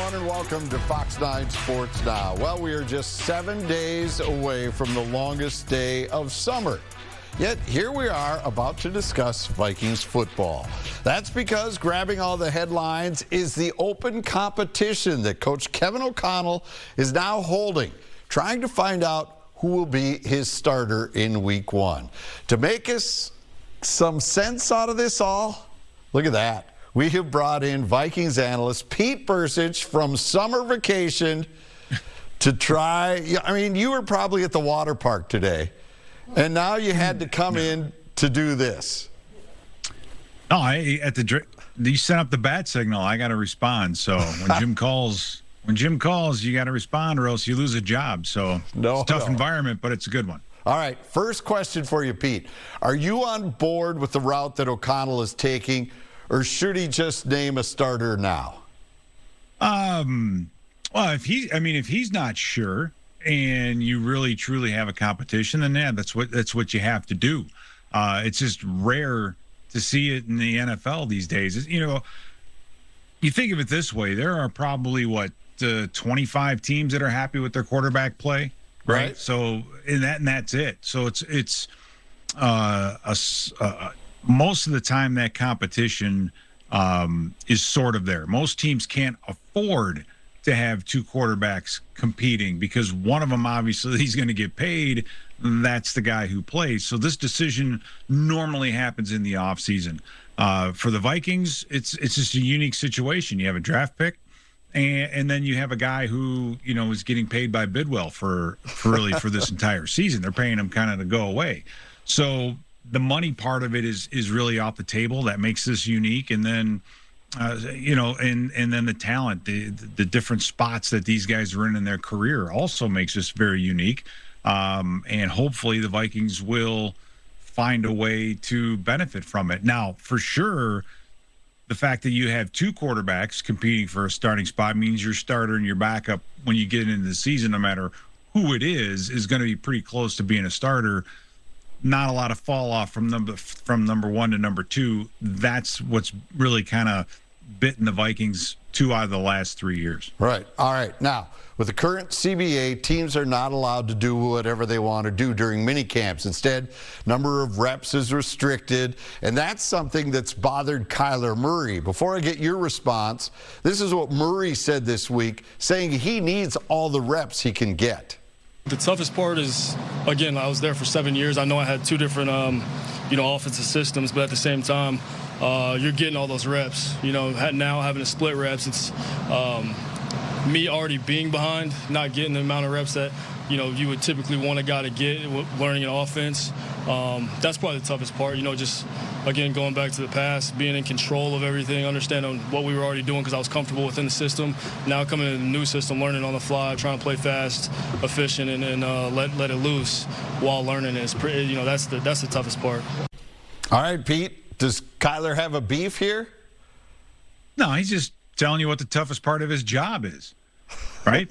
everyone, and welcome to Fox 9 Sports Now. Well, we are just 7 days away from the longest day of summer. Yet here we are about to discuss Vikings football. That's because grabbing all the headlines is the open competition that Coach Kevin O'Connell is now holding, trying to find out who will be his starter in Week 1. To make us some sense out of this all, look at that. We have brought in Vikings analyst Pete Bercich from summer vacation to try. I mean, you were probably at the water park today, and now you had to come in to do this. No, you sent up the bat signal. I got to respond. So when Jim calls, you got to respond, or else you lose a job. So it's a tough environment, but it's a good one. All right, first question for you, Pete. Are you on board with the route that O'Connell is taking, or should he just name a starter now? Well, if he's not sure and you really truly have a competition, then yeah, that's what you have to do. It's just rare to see it in the NFL these days. You think of it this way: there are probably 25 teams that are happy with their quarterback play, right? So and that's it. So it's most of the time that competition is sort of there. Most teams can't afford to have two quarterbacks competing because one of them, obviously, he's going to get paid. That's the guy who plays. So this decision normally happens in the offseason. For the Vikings, it's just a unique situation. You have a draft pick, and then you have a guy who, is getting paid by Bidwell for this entire season. They're paying him kind of to go away. So the money part of it is really off the table. That makes this unique. And then, and then the talent, the different spots that these guys are in their career also makes this very unique. And hopefully the Vikings will find a way to benefit from it. Now, for sure, the fact that you have two quarterbacks competing for a starting spot means your starter and your backup, when you get into the season, no matter who it is going to be pretty close to being a starter. Not a lot of fall off from number one to number two. That's what's really kind of bitten the Vikings 2 out of the last 3 years. Right. All right. Now, with the current CBA, teams are not allowed to do whatever they want to do during mini camps. Instead, number of reps is restricted, and that's something that's bothered Kyler Murray. Before I get your response, this is what Murray said this week, saying he needs all the reps he can get. The toughest part is, again, I was there for 7 years. I know I had two different, offensive systems, but at the same time, you're getting all those reps. Now having to split reps, it's me already being behind, not getting the amount of reps that, you would typically want a guy to get learning an offense. That's probably the toughest part, just, again, going back to the past, being in control of everything, understanding what we were already doing because I was comfortable within the system. Now coming into the new system, learning on the fly, trying to play fast, efficient, and let it loose while learning is pretty, that's the toughest part. All right, Pete, does Kyler have a beef here? No, he's just telling you what the toughest part of his job is, right?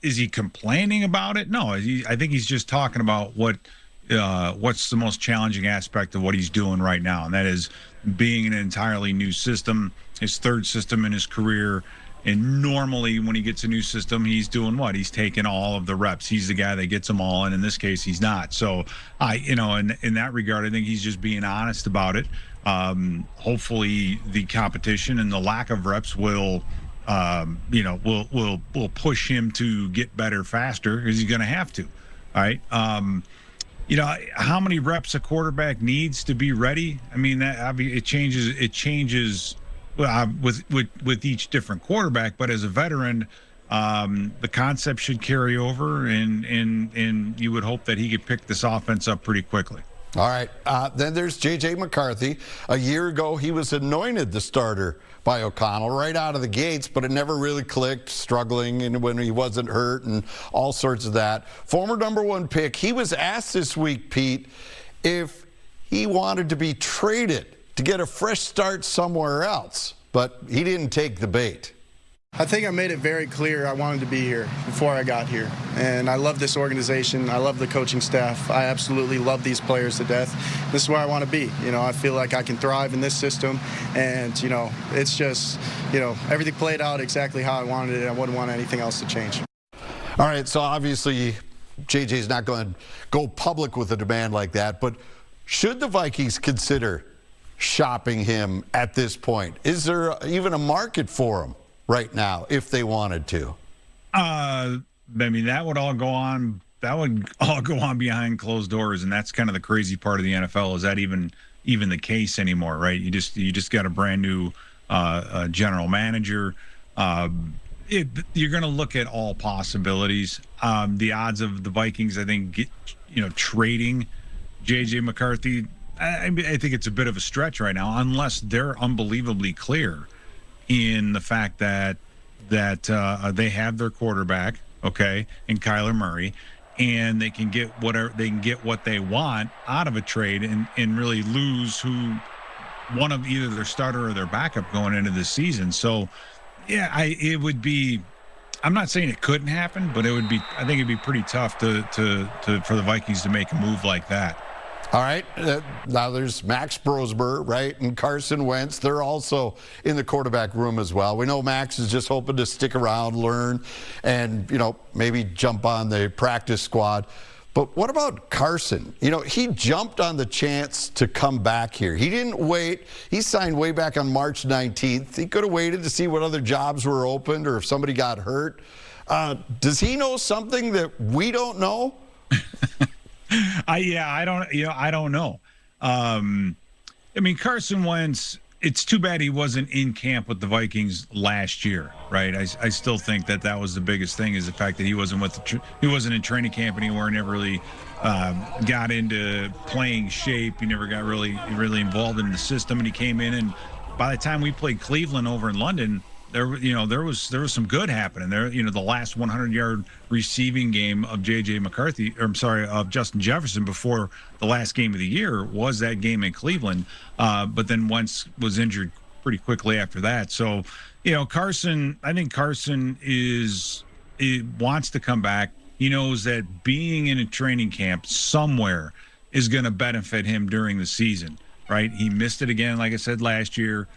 Is he complaining about it? No, I think he's just talking about what's the most challenging aspect of what he's doing right now, and that is being in an entirely new system, his third system in his career. And normally when he gets a new system, he's doing what? He's taking all of the reps. He's the guy that gets them all, and in this case, he's not. So, in that regard, I think he's just being honest about it. Hopefully the competition and the lack of reps will push him to get better faster because he's going to have to. All right. How many reps a quarterback needs to be ready? I mean, it changes with each different quarterback. But as a veteran, the concept should carry over, and you would hope that he could pick this offense up pretty quickly. All right. Then there's J.J. McCarthy. A year ago, he was anointed the starter by O'Connell right out of the gates, but it never really clicked, struggling and when he wasn't hurt and all sorts of that. Former number one pick. He was asked this week, Pete, if he wanted to be traded to get a fresh start somewhere else, but he didn't take the bait. I think I made it very clear I wanted to be here before I got here. And I love this organization. I love the coaching staff. I absolutely love these players to death. This is where I want to be. I feel like I can thrive in this system. And, it's just, everything played out exactly how I wanted it. I wouldn't want anything else to change. All right, so obviously J.J.'s not going to go public with a demand like that, but should the Vikings consider shopping him at this point? Is there even a market for him right now if they wanted to? That would all go on. That would all go on behind closed doors, and that's kind of the crazy part of the NFL. Is that even the case anymore? Right? You just got a brand new general manager. You're going to look at all possibilities. The odds of the Vikings, I think, trading J.J. McCarthy, I think it's a bit of a stretch right now, unless they're unbelievably clear in the fact that they have their quarterback, okay, and Kyler Murray, and they can get what they want out of a trade and really lose one of either their starter or their backup going into the season. So, yeah, it would be. I'm not saying it couldn't happen, but it would be. I think it'd be pretty tough for the Vikings to make a move like that. All right, now there's Max Brosmer, right, and Carson Wentz. They're also in the quarterback room as well. We know Max is just hoping to stick around, learn, and, maybe jump on the practice squad. But what about Carson? He jumped on the chance to come back here. He didn't wait. He signed way back on March 19th. He could have waited to see what other jobs were opened or if somebody got hurt. Does he know something that we don't know? I don't know. Carson Wentz, it's too bad he wasn't in camp with the Vikings last year, right? I still think that was the biggest thing, is the fact that he wasn't in training camp, and he never really got into playing shape. He never got really involved in the system, and he came in, and by the time we played Cleveland over in London, there was some good happening there. The last 100-yard receiving game of of Justin Jefferson before the last game of the year was that game in Cleveland. But then Wentz was injured pretty quickly after that. So, Carson, I think Carson wants to come back. He knows that being in a training camp somewhere is going to benefit him during the season, right? He missed it again, like I said, last year.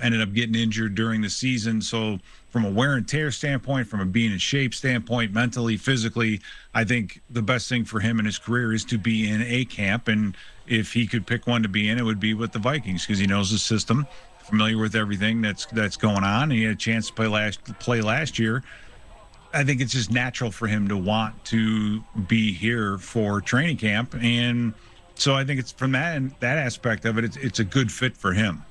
Ended up getting injured during the season. So from a wear and tear standpoint, from a being in shape standpoint, mentally, physically, I think the best thing for him in his career is to be in a camp. And if he could pick one to be in, it would be with the Vikings, because he knows the system, familiar with everything that's going on. He had a chance to play last year. I think it's just natural for him to want to be here for training camp. And so I think it's from that aspect of it, it's a good fit for him.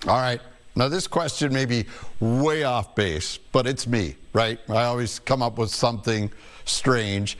All right. Now, this question may be way off base, but it's me, right? I always come up with something strange.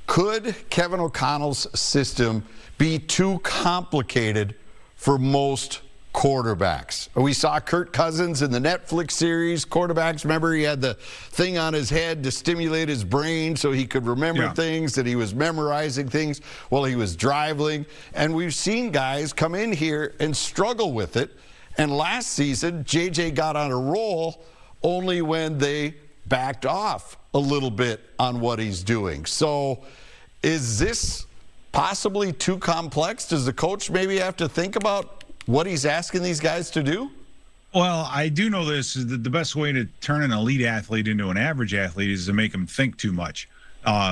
Could Kevin O'Connell's system be too complicated for most quarterbacks? We saw Kirk Cousins in the Netflix series, quarterbacks. Remember, he had the thing on his head to stimulate his brain so he could remember things, that he was memorizing things while he was driving. And we've seen guys come in here and struggle with it. And last season, J.J. got on a roll only when they backed off a little bit on what he's doing. So is this possibly too complex? Does the coach maybe have to think about what he's asking these guys to do? Well, I do know this, is that the best way to turn an elite athlete into an average athlete is to make them think too much.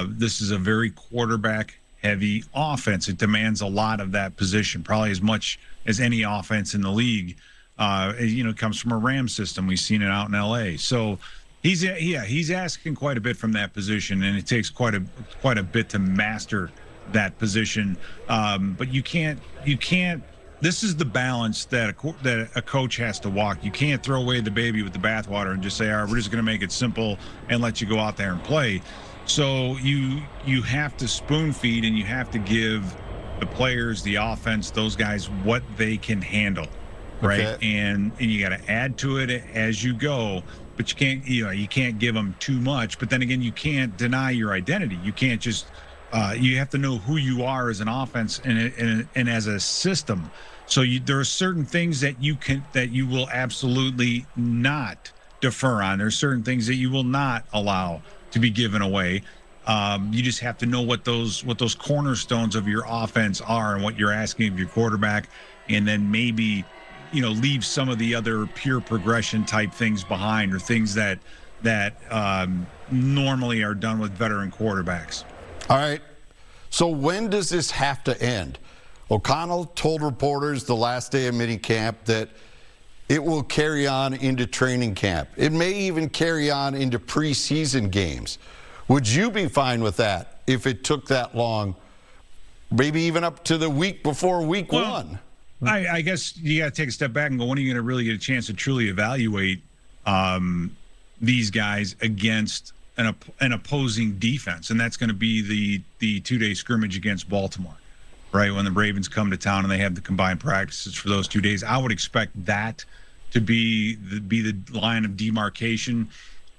This is a very quarterback-heavy offense. It demands a lot of that position, probably as much as any offense in the league. It comes from a Rams system. We've seen it out in L.A. So he's asking quite a bit from that position, and it takes quite a bit to master that position. But you can't. This is the balance that a coach has to walk. You can't throw away the baby with the bathwater and just say, all right, we're just going to make it simple and let you go out there and play. So you have to spoon feed, and you have to give the players, the offense, those guys, what they can handle, right? Okay. And you got to add to it as you go, but you can't give them too much. But then again, you can't deny your identity. You can't just you have to know who you are as an offense and as a system. So there are certain things that you will absolutely not defer on. There's certain things that you will not allow to be given away. You just have to know what those cornerstones of your offense are and what you're asking of your quarterback, and then maybe, leave some of the other pure progression type things behind, or things that normally are done with veteran quarterbacks. All right. So when does this have to end? O'Connell told reporters the last day of minicamp that it will carry on into training camp. It may even carry on into preseason games. Would you be fine with that if it took that long, maybe even up to the week before week one? I guess you got to take a step back and go, when are you going to really get a chance to truly evaluate these guys against an opposing defense? And that's going to be the 2-day scrimmage against Baltimore, right? When the Ravens come to town and they have the combined practices for those 2 days. I would expect that to be the line of demarcation,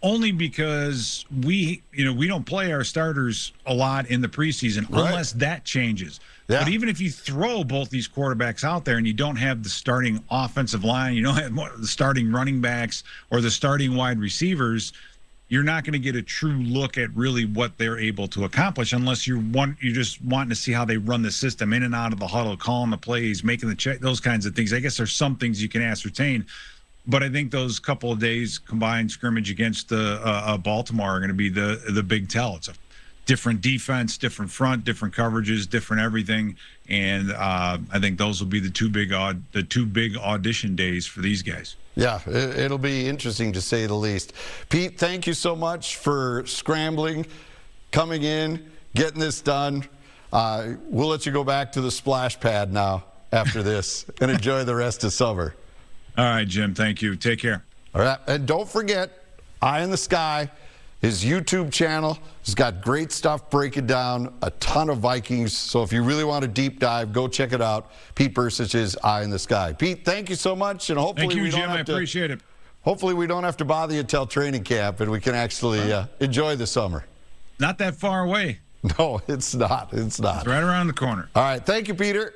only because we don't play our starters a lot in the preseason, right, unless that changes. Yeah. But even if you throw both these quarterbacks out there and you don't have the starting offensive line, you don't have the starting running backs or the starting wide receivers, you're not going to get a true look at really what they're able to accomplish, unless you're just wanting to see how they run the system in and out of the huddle, calling the plays, making the check, those kinds of things. I guess there's some things you can ascertain, but I think those couple of days combined scrimmage against Baltimore are going to be the big tell. It's a different defense, different front, different coverages, different everything, and I think those will be the two big audition days for these guys. Yeah, it'll be interesting to say the least. Pete, thank you so much for scrambling, coming in, getting this done. We'll let you go back to the splash pad now after this and enjoy the rest of summer. All right, Jim, thank you. Take care. All right, and don't forget, Eye in the Sky, his YouTube channel has got great stuff breaking down a ton of Vikings. So if you really want a deep dive, go check it out. Pete Bercich's Eye in the Sky. Pete, thank you so much, and hopefully thank you, we don't Jim. have I appreciate it. Hopefully we don't have to bother you until training camp, and we can actually enjoy the summer. Not that far away. No, it's not. It's not. It's right around the corner. All right, thank you, Peter.